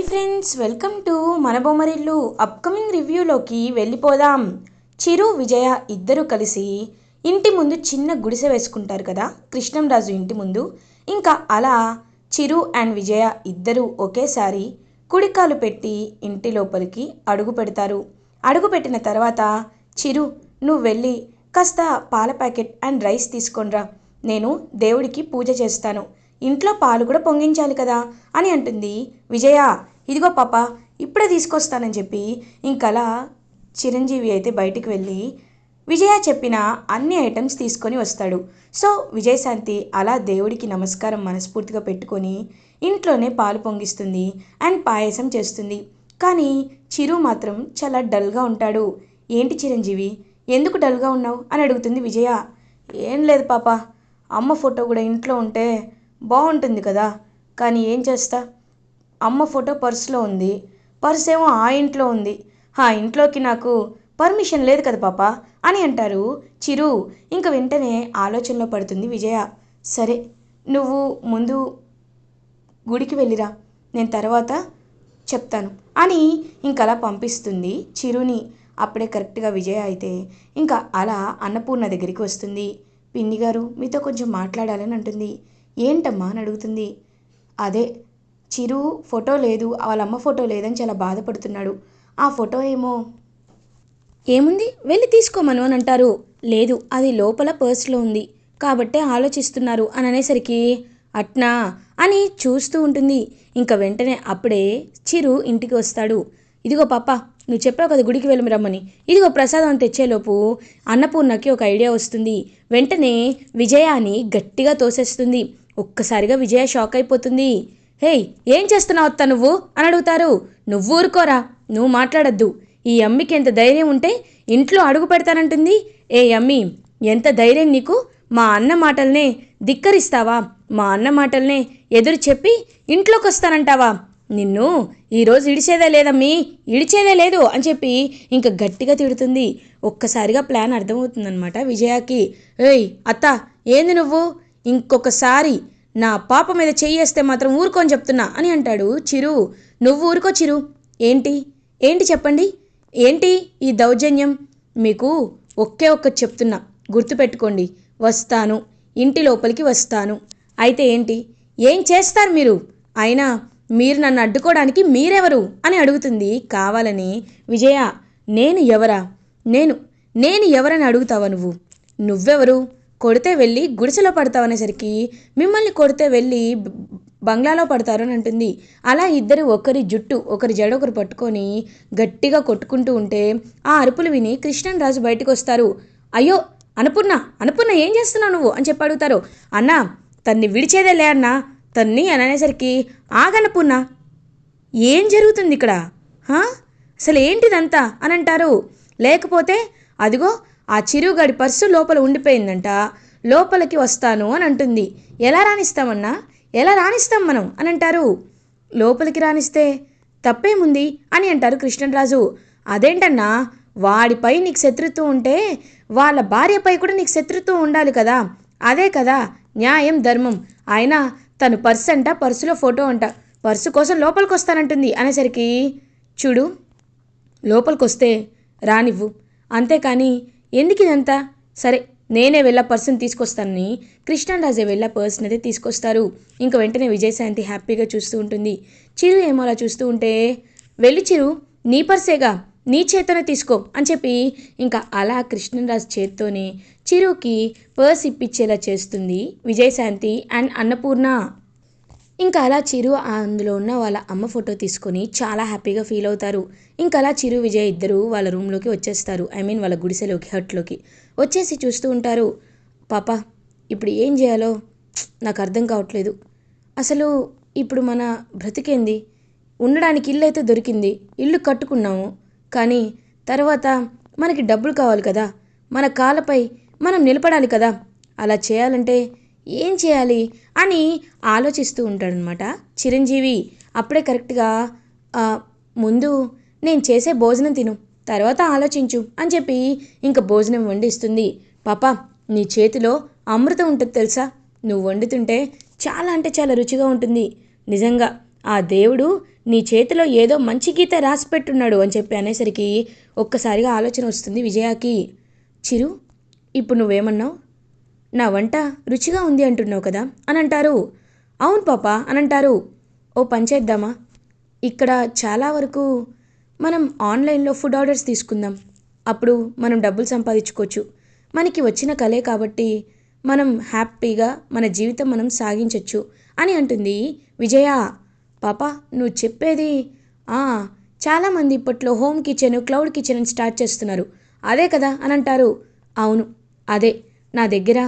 Friends, welcome to మన Bommarillu. Upcoming రివ్యూలోకి వెళ్ళిపోదాం. చిరు విజయ ఇద్దరు కలిసి ఇంటి ముందు చిన్న గుడిసె వేసుకుంటారు కదా, కృష్ణంరాజు ఇంటి ముందు. ఇంకా అలా చిరు అండ్ విజయ ఇద్దరు ఒకేసారి కుడికాలు పెట్టి ఇంటి లోపలికి అడుగు పెడతారు. అడుగు పెట్టిన తర్వాత, చిరు నువ్వు వెళ్ళి కాస్త పాల ప్యాకెట్ అండ్ రైస్ తీసుకొనిరా, నేను దేవుడికి పూజ చేస్తాను, ఇంట్లో పాలు కూడా పొంగించాలి కదా అని అంటుంది. విజయ ఇదిగో పాప ఇప్పుడే తీసుకొస్తానని చెప్పి ఇంకలా చిరంజీవి అయితే బయటికి వెళ్ళి విజయ చెప్పిన అన్ని ఐటమ్స్ తీసుకొని వస్తాడు. సో విజయశాంతి అలా దేవుడికి నమస్కారం మనస్ఫూర్తిగా పెట్టుకొని ఇంట్లోనే పాలు పొంగిస్తుంది అండ్ పాయసం చేస్తుంది. కానీ చిరు మాత్రం చాలా డల్గా ఉంటాడు. ఏంటి చిరంజీవి, ఎందుకు డల్గా ఉన్నావు అని అడుగుతుంది విజయ. ఏం లేదు పాప, అమ్మ ఫోటో కూడా ఇంట్లో ఉంటే బాగుంటుంది కదా, కానీ ఏం చేస్తా, అమ్మ ఫోటో పర్సులో ఉంది, పర్స్ ఏమో ఆ ఇంట్లో ఉంది, ఆ ఇంట్లోకి నాకు పర్మిషన్ లేదు కదా పాప అని అంటారు చిరు. ఇంక వెంటనే ఆలోచనలో పడుతుంది విజయ. సరే నువ్వు ముందు గుడికి వెళ్ళిరా, నేను తర్వాత చెప్తాను అని ఇంకలా పంపిస్తుంది చిరుని. అప్పుడే కరెక్ట్గా విజయ అయితే ఇంకా అలా అన్నపూర్ణ దగ్గరికి వస్తుంది. పిన్ని గారు మీతో కొంచెం మాట్లాడాలని అంటుంది. ఏంటమ్మా అని అడుగుతుంది. అదే చిరు ఫోటో లేదు, వాళ్ళ అమ్మ ఫోటో లేదని చాలా బాధపడుతున్నాడు, ఆ ఫోటో ఏమో ఏముంది వెళ్ళి తీసుకోమను అని అంటారు. లేదు అది లోపల పర్స్లో ఉంది కాబట్టే ఆలోచిస్తున్నారు అని అనేసరికి అట్నా అని చూస్తూ ఉంటుంది. ఇంకా వెంటనే అప్పుడే చిరు ఇంటికి వస్తాడు. ఇదిగో పాప నువ్వు చెప్పావు కదా గుడికి వెళ్ళి రమ్మని, ఇదిగో ప్రసాదం తెచ్చేలోపు అన్నపూర్ణకి ఒక ఐడియా వస్తుంది. వెంటనే విజయాని గట్టిగా తోసేస్తుంది. ఒక్కసారిగా విజయ షాక్ అయిపోతుంది. హేయ్ ఏం చేస్తున్నావు అత్త నువ్వు అని అడుగుతారు. నువ్వు ఊరుకోరా, నువ్వు మాట్లాడద్దు, ఈ అమ్మికి ఎంత ధైర్యం ఉంటే ఇంట్లో అడుగు పెడతానంటుంది. ఏ అమ్మి, ఎంత ధైర్యం నీకు, మా అన్న మాటల్నే ధిక్కరిస్తావా, మా అన్న మాటల్నే ఎదురు చెప్పి ఇంట్లోకి వస్తానంటావా, నిన్ను ఈరోజు ఇడిచేదే లేదమ్మీ, ఇడిచేదే లేదు అని చెప్పి ఇంకా గట్టిగా తిడుతుంది. ఒక్కసారిగా ప్లాన్ అర్థమవుతుందనమాట విజయకి. ఏయ్ అత్త ఏంది నువ్వు, ఇంకొకసారి నా పాప మీద చెయ్యేస్తే మాత్రం ఊరుకొని చెప్తున్నా అని అంటాడు చిరు. నువ్వు ఊరుకో చిరు, ఏంటి ఏంటి చెప్పండి, ఏంటి ఈ దౌర్జన్యం, మీకు ఒకే ఒక్కటి చెప్తున్నా గుర్తుపెట్టుకోండి, వస్తాను, ఇంటి లోపలికి వస్తాను, అయితే ఏంటి, ఏం చేస్తారు మీరు, అయినా మీరు నన్ను అడ్డుకోవడానికి మీరెవరు అని అడుగుతుంది కావాలని. విజయ నేను ఎవరా, నేను ఎవరని అడుగుతావా నువ్వు, నువ్వెవరు, కొడితే వెళ్ళి గుడిసెలో పడతావనేసరికి మిమ్మల్ని కొడితే వెళ్ళి బంగ్లాలో పడతారు అని అంటుంది. అలా ఇద్దరు ఒకరి జుట్టు ఒకరి జడ ఒకరు పట్టుకొని గట్టిగా కొట్టుకుంటూ ఉంటే ఆ అరుపులు విని కృష్ణంరాజు బయటకు వస్తారు. అయ్యో అనుపూర్ణ, అనుపూర్ణ ఏం చేస్తున్నావు నువ్వు అని చెప్పి అడుగుతారు. అన్నా తన్ని విడిచేదే లే అన్నా, తన్ని అని అనేసరికి ఆగన్నపూర్ణ ఏం జరుగుతుంది ఇక్కడ, అసలు ఏంటిదంతా అని అంటారు. లేకపోతే అదిగో ఆ చిరుగడి పర్సు లోపల ఉండిపోయిందంట, లోపలికి వస్తాను అని అంటుంది. ఎలా రాణిస్తామన్నా, ఎలా రాణిస్తాం మనం అని అంటారు. లోపలికి రాణిస్తే తప్పేముంది అని అంటారు కృష్ణరాజు. అదేంటన్నా, వాడిపై నీకు శత్రుత్వం ఉంటే వాళ్ళ భార్యపై కూడా నీకు శత్రుత్వం ఉండాలి కదా, అదే కదా న్యాయం ధర్మం, అయినా తను పర్సు అంట, పర్సులో ఫోటో అంట, పర్సు కోసం లోపలికి వస్తానంటుంది అనేసరికి చూడు లోపలికి వస్తే రానివ్వు, అంతేకాని ఎందుకు ఇదంతా, సరే నేనే వెళ్ళా పర్సుని తీసుకొస్తానని కృష్ణరాజే వెళ్ళా పర్సన్ అయితే తీసుకొస్తారు. ఇంక వెంటనే విజయశాంతి హ్యాపీగా చూస్తూ ఉంటుంది. చిరు ఏమో అలా చూస్తూ ఉంటే, వెళ్ళి చిరు నీ పర్సేగా, నీ చేత్తోనే తీసుకో అని చెప్పి ఇంకా అలా కృష్ణరాజు చేత్తోనే చిరుకి పర్స్ ఇప్పించేలా చేస్తుంది విజయశాంతి అండ్ అన్నపూర్ణ. ఇంకా అలా చిరు అందులో ఉన్న వాళ్ళ అమ్మ ఫోటో తీసుకొని చాలా హ్యాపీగా ఫీల్ అవుతారు. ఇంకా అలా చిరు విజయ్ ఇద్దరు వాళ్ళ రూమ్లోకి వచ్చేస్తారు, వాళ్ళ గుడిసెలోకి హట్లోకి వచ్చేసి చూస్తూ ఉంటారు. పాప ఇప్పుడు ఏం చేయాలో నాకు అర్థం కావట్లేదు, అసలు ఇప్పుడు మన బ్రతికేంది, ఉండడానికి ఇల్లు అయితే దొరికింది, ఇల్లు కట్టుకున్నాము, కానీ తర్వాత మనకి డబ్బులు కావాలి కదా, మన కాళ్ళపై మనం నిలబడాలి కదా, అలా చేయాలంటే ఏం చేయాలి అని ఆలోచిస్తూ ఉంటాడనమాట చిరంజీవి. అప్పుడే కరెక్ట్గా ముందు నేను చేసే భోజనం తిను, తర్వాత ఆలోచించు అని చెప్పి ఇంకా భోజనం వండిస్తుంది. పాప నీ చేతిలో అమృతం ఉంటుంది తెలుసా, నువ్వు వండుతుంటే చాలా అంటే చాలా రుచిగా ఉంటుంది, నిజంగా ఆ దేవుడు నీ చేతిలో ఏదో మంచి గీత రాసి పెట్టున్నాడు అని చెప్పి అనేసరికి ఒక్కసారిగా ఆలోచన వస్తుంది విజయకి. చిరు, ఇప్పుడు నువ్వేమన్నావు? నా వంట రుచిగా ఉంది అంటున్నావు కదా అని అంటారు. అవును పాప అని అంటారు. ఓ పని చేద్దామా, ఇక్కడ చాలా వరకు మనం ఆన్లైన్లో ఫుడ్ ఆర్డర్స్ తీసుకుందాం. అప్పుడు మనం డబ్బులు సంపాదించుకోవచ్చు. మనకి వచ్చిన కలే కాబట్టి మనం హ్యాపీగా మన జీవితం మనం సాగించవచ్చు అని అంటుంది విజయ. పాప నువ్వు చెప్పేది ఆ, చాలామంది ఇప్పట్లో హోమ్ కిచెన్, క్లౌడ్ కిచెన్ అని స్టార్ట్ చేస్తున్నారు, అదే కదా అని అంటారు. అవును అదే. నా దగ్గర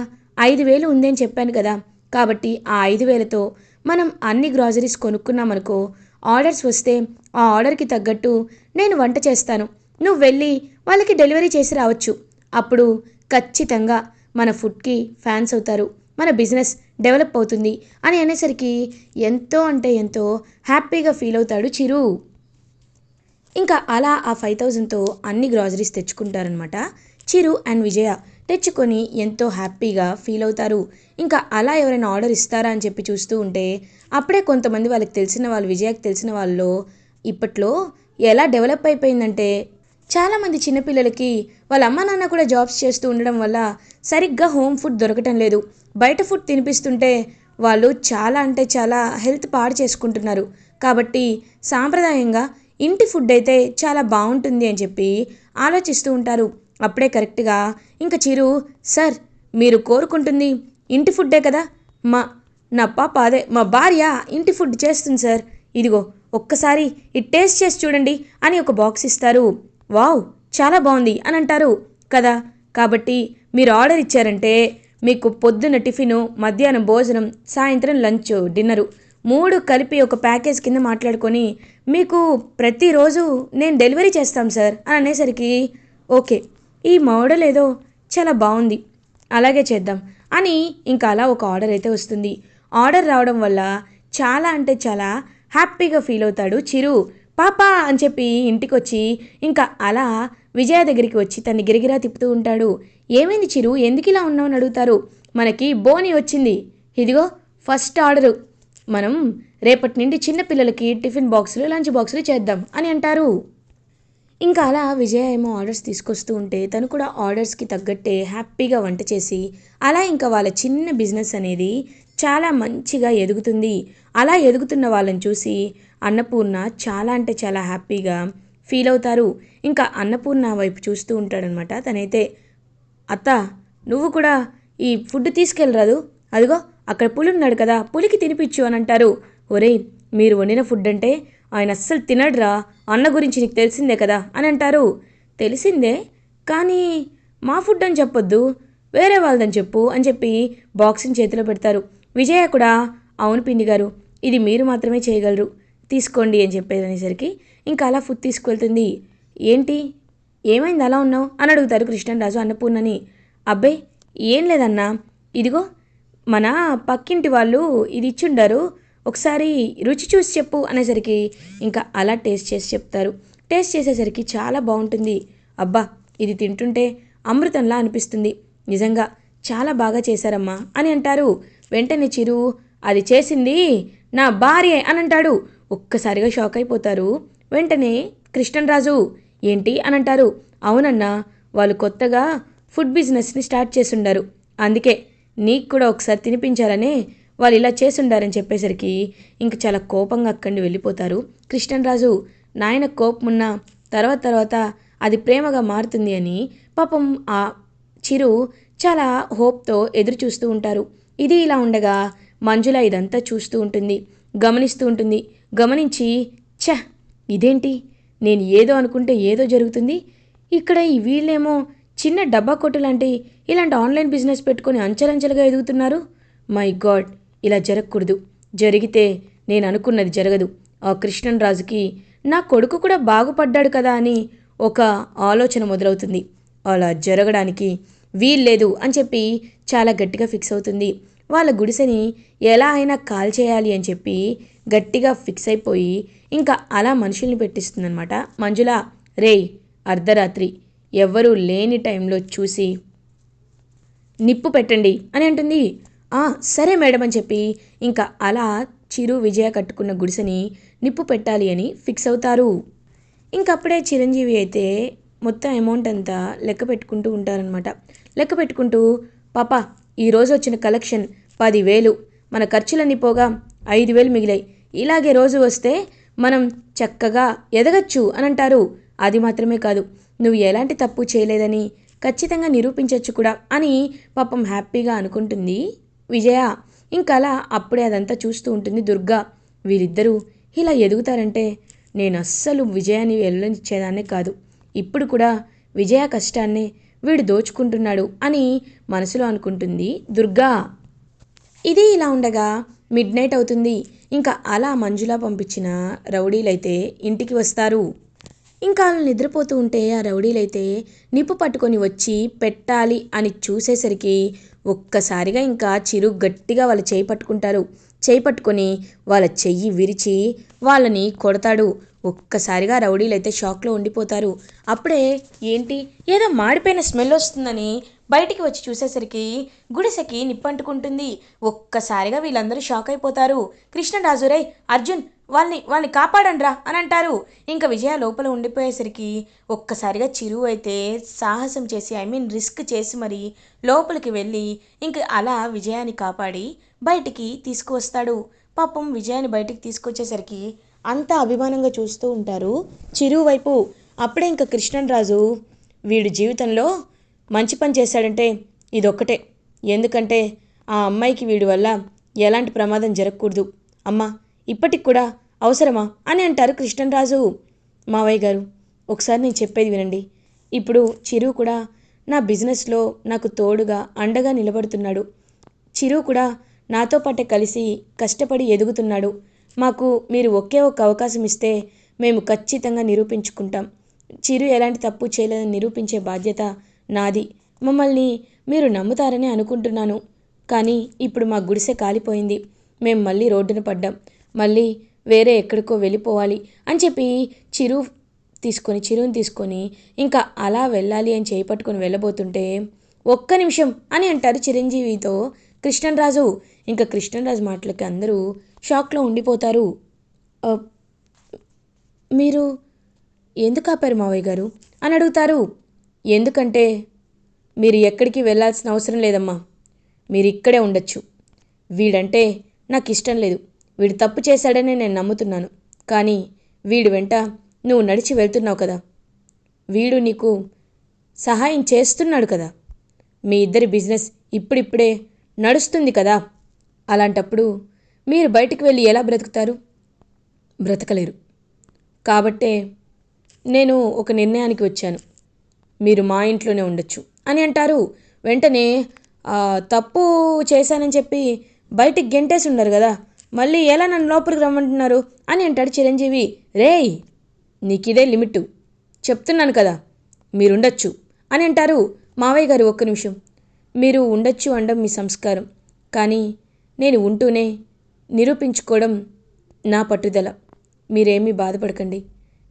5,000 ఉందని చెప్పాను కదా, కాబట్టి ఆ 5,000తో మనం అన్ని గ్రాసరీస్ కొనుక్కున్నామనుకో, ఆర్డర్స్ వస్తే ఆ ఆర్డర్కి తగ్గట్టు నేను వంట చేస్తాను, నువ్వు వెళ్ళి వాళ్ళకి డెలివరీ చేసి రావచ్చు. అప్పుడు ఖచ్చితంగా మన ఫుడ్కి ఫ్యాన్స్ అవుతారు, మన బిజినెస్ డెవలప్ అవుతుంది అని అనేసరికి ఎంతో అంటే ఎంతో హ్యాపీగా ఫీల్ అవుతాడు చిరు. ఇంకా అలా ఆ 5,000తో అన్ని గ్రాసరీస్ తెచ్చుకుంటారనమాట చిరు అండ్ విజయ. తెచ్చుకొని ఎంతో హ్యాపీగా ఫీల్ అవుతారు. ఇంకా అలా ఎవరైనా ఆర్డర్ ఇస్తారా అని చెప్పి చూస్తూ ఉంటే అప్పుడే కొంతమంది వాళ్ళకి తెలిసిన వాళ్ళు, విజయకి తెలిసిన వాళ్ళు ఇప్పట్లో ఎలా డెవలప్ అయిపోయిందంటే, చాలామంది చిన్నపిల్లలకి వాళ్ళ అమ్మ నాన్న కూడా జాబ్స్ చేస్తూ ఉండడం వల్ల సరిగ్గా హోమ్ ఫుడ్ దొరకటం లేదు. బయట ఫుడ్ తినిపిస్తుంటే వాళ్ళు చాలా అంటే చాలా హెల్త్ పాడు చేసుకుంటున్నారు. కాబట్టి సాంప్రదాయంగా ఇంటి ఫుడ్ అయితే చాలా బాగుంటుంది అని చెప్పి ఆలోచిస్తూ ఉంటారు. అప్పుడే కరెక్ట్గా ఇంకా చిరు, సార్ మీరు కోరుకుంటుంది ఇంటి ఫుడ్డే కదా, మా నా పాప అదే మా భార్య ఇంటి ఫుడ్ చేస్తుంది సార్, ఇదిగో ఒక్కసారి ఇది టేస్ట్ చేసి చూడండి అని ఒక బాక్స్ ఇస్తారు. వావ్ చాలా బాగుంది అని అంటారు కదా. కాబట్టి మీరు ఆర్డర్ ఇచ్చారంటే మీకు పొద్దున్న టిఫిను, మధ్యాహ్నం భోజనం, సాయంత్రం లంచ్, డిన్నరు 3 కలిపి ఒక ప్యాకేజ్ కింద మాట్లాడుకొని మీకు ప్రతిరోజు నేను డెలివరీ చేస్తాం సార్ అని అనేసరికి ఓకే, ఈ మోడల్ ఏదో చాలా బాగుంది, అలాగే చేద్దాం అని ఇంకా అలా ఒక ఆర్డర్ అయితే వస్తుంది. ఆర్డర్ రావడం వల్ల చాలా అంటే చాలా హ్యాపీగా ఫీల్ అవుతాడు చిరు. పాపా అని చెప్పి ఇంటికి వచ్చి ఇంకా అలా విజయ దగ్గరికి వచ్చి తన్ని గిరిగిరా తిప్పుతూ ఉంటాడు. ఏమైంది చిరు, ఎందుకు ఇలా ఉన్నావు అని అడుగుతారు. మనకి బోని వచ్చింది, ఇదిగో ఫస్ట్ ఆర్డరు, మనం రేపటి నుండి చిన్నపిల్లలకి టిఫిన్ బాక్సులు, లంచ్ బాక్సులు చేద్దాం అని అంటారు. ఇంకా అలా విజయ ఏమో ఆర్డర్స్ తీసుకొస్తూ ఉంటే తను కూడా ఆర్డర్స్కి తగ్గట్టే హ్యాపీగా వంట చేసి అలా ఇంకా వాళ్ళ చిన్న బిజినెస్ అనేది చాలా మంచిగా ఎదుగుతుంది. అలా ఎదుగుతున్న వాళ్ళని చూసి అన్నపూర్ణ చాలా అంటే చాలా హ్యాపీగా ఫీల్ అవుతారు. ఇంకా అన్నపూర్ణ వైపు చూస్తూ ఉంటాడనమాట తనైతే. అత్త, నువ్వు కూడా ఈ ఫుడ్ తీసుకెళ్ళరాదు, అదిగో అక్కడ పులి ఉన్నాడు కదా, పులికి తినిపించు అని అంటారు. ఒరేయ్, మీరు వండిన ఫుడ్ అంటే ఆయన అస్సలు తినడ్రా, అన్న గురించి నీకు తెలిసిందే కదా అని అంటారు. తెలిసిందే, కానీ మా ఫుడ్ అని చెప్పొద్దు, వేరే వాళ్ళదని చెప్పు అని చెప్పి బాక్స్ని చేతిలో పెడతారు. విజయ కూడా అవును పిండి గారు, ఇది మీరు మాత్రమే చేయగలరు, తీసుకోండి అని చెప్పేదనేసరికి ఇంకా అలా ఫుడ్ తీసుకువెళ్తుంది. ఏంటి, ఏమైంది అలా ఉన్నావు అని అడుగుతారు కృష్ణరాజు అన్నపూర్ణని. అబ్బాయి ఏం లేదన్నా, ఇదిగో మన పక్కింటి వాళ్ళు ఇది ఇచ్చుండారు, ఒకసారి రుచి చూసి చెప్పు అనేసరికి ఇంకా అలా టేస్ట్ చేసి చెప్తారు. టేస్ట్ చేసేసరికి చాలా బాగుంటుంది. అబ్బా, ఇది తింటుంటే అమృతంలా అనిపిస్తుంది, నిజంగా చాలా బాగా చేశారమ్మా అని అంటారు. వెంటనే చిరు, అది చేసింది నా భార్య అని అంటాడు. ఒక్కసారిగా షాక్ అయిపోతారు. వెంటనే కృష్ణరాజు ఏంటి అని అంటారు. అవునన్నా, వాళ్ళు కొత్తగా ఫుడ్ బిజినెస్ని స్టార్ట్ చేసుండారు, అందుకే నీకు కూడా ఒకసారి తినిపించాలనే వాళ్ళు ఇలా చేసుండారని చెప్పేసరికి ఇంక చాలా కోపంగా అక్కడి వెళ్ళిపోతారు కృష్ణరాజు. నాయన కోపం ఉన్న తర్వాత తర్వాత అది ప్రేమగా మారుతుంది అని పాపం ఆ చిరు చాలా హోప్తో ఎదురు చూస్తూ ఉంటారు. ఇది ఇలా ఉండగా మంజుల ఇదంతా చూస్తూ ఉంటుంది, గమనిస్తూ ఉంటుంది. గమనించి ఛ, ఇదేంటి, నేను ఏదో అనుకుంటే ఏదో జరుగుతుంది, ఇక్కడ ఈ వీళ్ళేమో చిన్న డబ్బా కొట్టు లాంటి ఇలాంటి ఆన్లైన్ బిజినెస్ పెట్టుకొని అంచెలంచెలుగా ఎదుగుతున్నారు. మై గాడ్, ఇలా జరగకూడదు, జరిగితే నేను అనుకున్నది జరగదు. ఆ కృష్ణరాజుకి నా కొడుకు కూడా బాగుపడ్డాడు కదా అని ఒక ఆలోచన మొదలవుతుంది. అలా జరగడానికి వీల్లేదు అని చెప్పి చాలా గట్టిగా ఫిక్స్ అవుతుంది. వాళ్ళ గుడిసెని ఎలా అయినా కాల్ చేయాలి అని చెప్పి గట్టిగా ఫిక్స్ అయిపోయి ఇంకా అలా మనుషుల్ని పెట్టిస్తుందనమాట మంజుల. రేయ్, అర్ధరాత్రి ఎవ్వరూ లేని టైంలో చూసి నిప్పు పెట్టండి అని అంటుంది. సరే మేడం అని చెప్పి ఇంకా అలా చిరు విజయ కట్టుకున్న గుడిసెని నిప్పు పెట్టాలి అని ఫిక్స్ అవుతారు. ఇంకప్పుడే చిరంజీవి అయితే మొత్తం అమౌంట్ అంతా లెక్క పెట్టుకుంటూ ఉంటారనమాట. లెక్క పెట్టుకుంటూ, పాప ఈరోజు వచ్చిన కలెక్షన్ 10,000, మన ఖర్చులన్నీ పోగా 5,000 మిగిలాయి. ఇలాగే రోజు వస్తే మనం చక్కగా ఎదగచ్చు అని అంటారు. అది మాత్రమే కాదు, నువ్వు ఎలాంటి తప్పు చేయలేదని ఖచ్చితంగా నిరూపించవచ్చు కూడా అని పాపం హ్యాపీగా అనుకుంటుంది విజయ. ఇంకలా అప్పుడే అదంతా చూస్తూ ఉంటుంది దుర్గా. వీరిద్దరూ ఇలా ఎదుగుతారంటే నేను అస్సలు విజయాన్ని వెళ్ళనిచ్చేదాన్నే కాదు. ఇప్పుడు కూడా విజయ కష్టాన్నే వీడు దోచుకుంటున్నాడు అని మనసులో అనుకుంటుంది దుర్గా. ఇది ఇలా ఉండగా మిడ్ నైట్ అవుతుంది. ఇంకా అలా మంజులా పంపించిన రౌడీలైతే ఇంటికి వస్తారు. ఇంకా వాళ్ళు నిద్రపోతూ ఉంటే ఆ రౌడీలైతే నిప్పు పట్టుకొని వచ్చి పెట్టాలి అని చూసేసరికి ఒక్కసారిగా ఇంకా చిరు గట్టిగా వాళ్ళ చేయి పట్టుకుంటారు. చేయి పట్టుకొని వాళ్ళ చెయ్యి విరిచి వాళ్ళని కొడతాడు. ఒక్కసారిగా రౌడీలైతే షాక్లో ఉండిపోతారు. అప్పుడే ఏంటి ఏదో మాడిపోయిన స్మెల్ వస్తుందని బయటికి వచ్చి చూసేసరికి గుడిసెకి నిప్పంటుకుంటుంది. ఒక్కసారిగా వీళ్ళందరూ షాక్ అయిపోతారు. కృష్ణరాజు, రే అర్జున్, వాళ్ళని కాపాడండ్రా అని అంటారు. ఇంకా విజయ లోపల ఉండిపోయేసరికి ఒక్కసారిగా చిరు అయితే సాహసం చేసి రిస్క్ చేసి మరి లోపలికి వెళ్ళి ఇంక అలా విజయాన్ని కాపాడి బయటికి తీసుకువస్తాడు. పాపం విజయాన్ని బయటికి తీసుకొచ్చేసరికి అంతా అభిమానంగా చూస్తూ ఉంటారు చిరు వైపు. అప్పుడే ఇంకా కృష్ణరాజు వీడి జీవితంలో మంచి పని చేశాడంటే ఇదొక్కటే. ఎందుకంటే ఆ అమ్మాయికి వీడి వల్ల ఎలాంటి ప్రమాదం జరగకూడదు. అమ్మా ఇప్పటికి కూడా అవసరమా అని అంటారు కృష్ణరాజు. మావయ్య గారు, ఒకసారి నేను చెప్పేది వినండి. ఇప్పుడు చిరు కూడా నా బిజినెస్లో నాకు తోడుగా అండగా నిలబడుతున్నాడు. చిరు కూడా నాతో పాటే కలిసి కష్టపడి ఎదుగుతున్నాడు. మాకు మీరు ఒకే ఒక్క అవకాశం ఇస్తే మేము ఖచ్చితంగా నిరూపించుకుంటాం. చిరు ఎలాంటి తప్పు చేయలేదని నిరూపించే బాధ్యత నాది. మమ్మల్ని మీరు నమ్ముతారని అనుకుంటున్నాను. కానీ ఇప్పుడు మా గుడిసె కాలిపోయింది. మేము మళ్ళీ రోడ్డున పడ్డాం. మళ్ళీ వేరే ఎక్కడికో వెళ్ళిపోవాలి అని చెప్పి చిరుని తీసుకొని ఇంకా అలా వెళ్ళాలి అని చేపట్టుకొని వెళ్ళబోతుంటే ఒక్క నిమిషం అని అంటారు చిరంజీవితో కృష్ణరాజు. ఇంకా కృష్ణరాజు మాటలకి అందరూ షాక్లో ఉండిపోతారు. మీరు ఎందుకు ఆపారు మావయ్య గారు అని అడుగుతారు. ఎందుకంటే మీరు ఎక్కడికి వెళ్ళాల్సిన అవసరం లేదమ్మా. మీరు ఇక్కడే ఉండొచ్చు. వీడంటే నాకు ఇష్టం లేదు. వీడు తప్పు చేశాడని నేను నమ్ముతున్నాను. కానీ వీడు వెంట నువ్వు నడిచి వెళ్తున్నావు కదా. వీడు నీకు సహాయం చేస్తున్నాడు కదా. మీ ఇద్దరి బిజినెస్ ఇప్పుడిప్పుడే నడుస్తుంది కదా. అలాంటప్పుడు మీరు బయటికి వెళ్ళి ఎలా బ్రతుకుతారు? బ్రతకలేరు. కాబట్టే నేను ఒక నిర్ణయానికి వచ్చాను. మీరు మా ఇంట్లోనే ఉండొచ్చు అని అంటారు. వెంటనే తప్పు చేశానని చెప్పి బయటికి గెంటేసి ఉండరు కదా, మళ్ళీ ఎలా నన్ను లోపలికి రమ్మంటున్నారు అని అంటాడు చిరంజీవి. రేయ్, నీకిదే లిమిట్, చెప్తున్నాను కదా, మీరుండొచ్చు అని అంటారు. మావయ్య గారు, ఒక్క నిమిషం. మీరు ఉండొచ్చు అనడం మీ సంస్కారం. కానీ నేను ఉంటూనే నిరూపించుకోవడం నా పట్టుదల. మీరేమీ బాధపడకండి.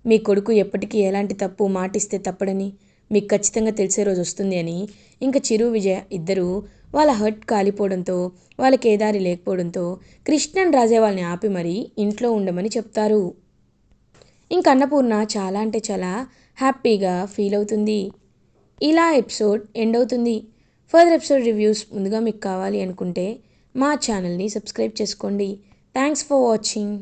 మీ కొడుకు ఎప్పటికీ ఎలాంటి తప్పు మాటిస్తే తప్పడని మీకు ఖచ్చితంగా తెలిసే రోజు వస్తుంది అని ఇంకా చిరు విజయ ఇద్దరు వాళ్ళ హర్ట్ కాలిపోవడంతో వాళ్ళకి ఏ దారి లేకపోవడంతో కృష్ణన్ రాజే వాళ్ళని ఆపి మరీ ఇంట్లో ఉండమని చెప్తారు. ఇంక అన్నపూర్ణ చాలా అంటే చాలా హ్యాపీగా ఫీల్ అవుతుంది. ఇలా ఎపిసోడ్ ఎండ్ అవుతుంది. ఫర్దర్ ఎపిసోడ్ రివ్యూస్ ముందుగా మీకు కావాలి అనుకుంటే మా ఛానల్ని సబ్స్క్రైబ్ చేసుకోండి. Thanks for watching.